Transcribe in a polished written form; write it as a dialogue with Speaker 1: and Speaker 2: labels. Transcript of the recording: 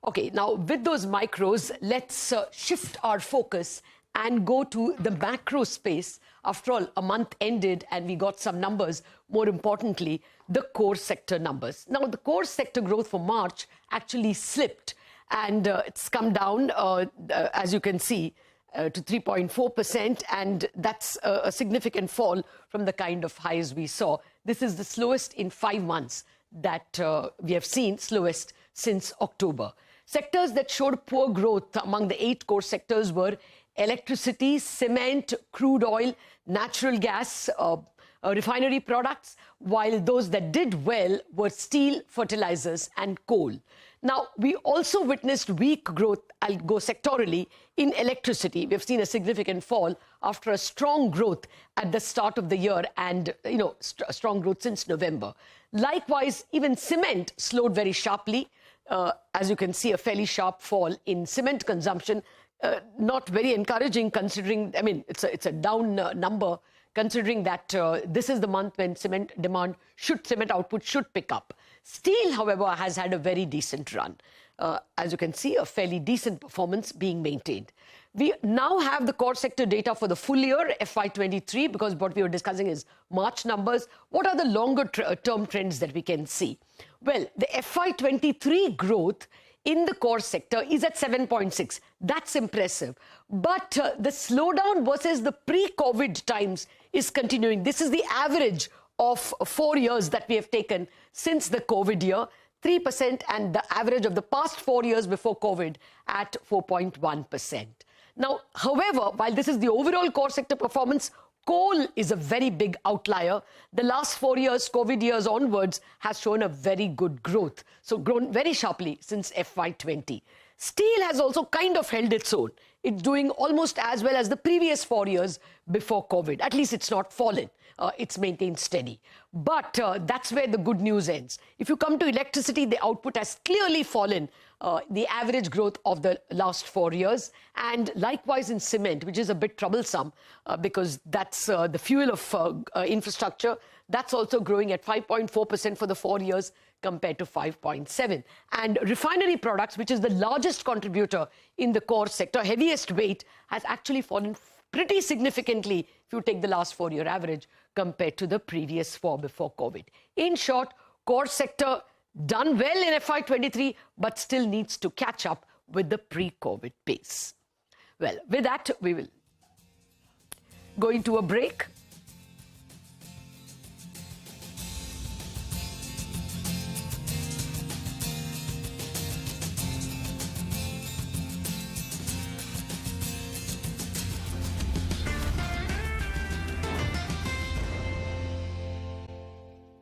Speaker 1: Okay, now with those micros, let's shift our focus and go to the macro space. After all, a month ended and we got some numbers. More importantly, the core sector numbers. Now, the core sector growth for March actually slipped and it's come down, as you can see, to 3.4%, and that's a significant fall from the kind of highs we saw. This is the slowest in 5 months that we have seen, slowest since October. Sectors that showed poor growth among the 8 core sectors were electricity, cement, crude oil, natural gas, refinery products, while those that did well were steel, fertilizers and coal. Now, we also witnessed weak growth, I'll go sectorally, in electricity. We've seen a significant fall after a strong growth at the start of the year and, strong growth since November. Likewise, even cement slowed very sharply. As you can see, a fairly sharp fall in cement consumption. Not very encouraging considering, it's a down number, considering that this is the month when cement output should pick up. Steel, however, has had a very decent run. As you can see, a fairly decent performance being maintained. We now have the core sector data for the full year, FY23, because what we were discussing is March numbers. What are the longer term trends that we can see? Well, the FY23 growth in the core sector is at 7.6. That's impressive. But the slowdown versus the pre-COVID times is continuing. This is the average of 4 years that we have taken since the COVID year, 3%, and the average of the past 4 years before COVID at 4.1%. Now, however, while this is the overall core sector performance, coal is a very big outlier. The last 4 years, COVID years onwards, has shown a very good growth. So grown very sharply since FY20. Steel has also kind of held its own. It's doing almost as well as the previous 4 years before COVID. At least it's not fallen. It's maintained steady. But that's where the good news ends. If you come to electricity, the output has clearly fallen, the average growth of the last 4 years. And likewise in cement, which is a bit troublesome because that's the fuel of infrastructure. That's also growing at 5.4% for the 4 years compared to 5.7%. And refinery products, which is the largest contributor in the core sector, heaviest weight, has actually fallen pretty significantly if you take the last 4 year average compared to the previous 4 before COVID. In short, core sector done well in FY23, but still needs to catch up with the pre-COVID pace. Well, with that, we will go into a break.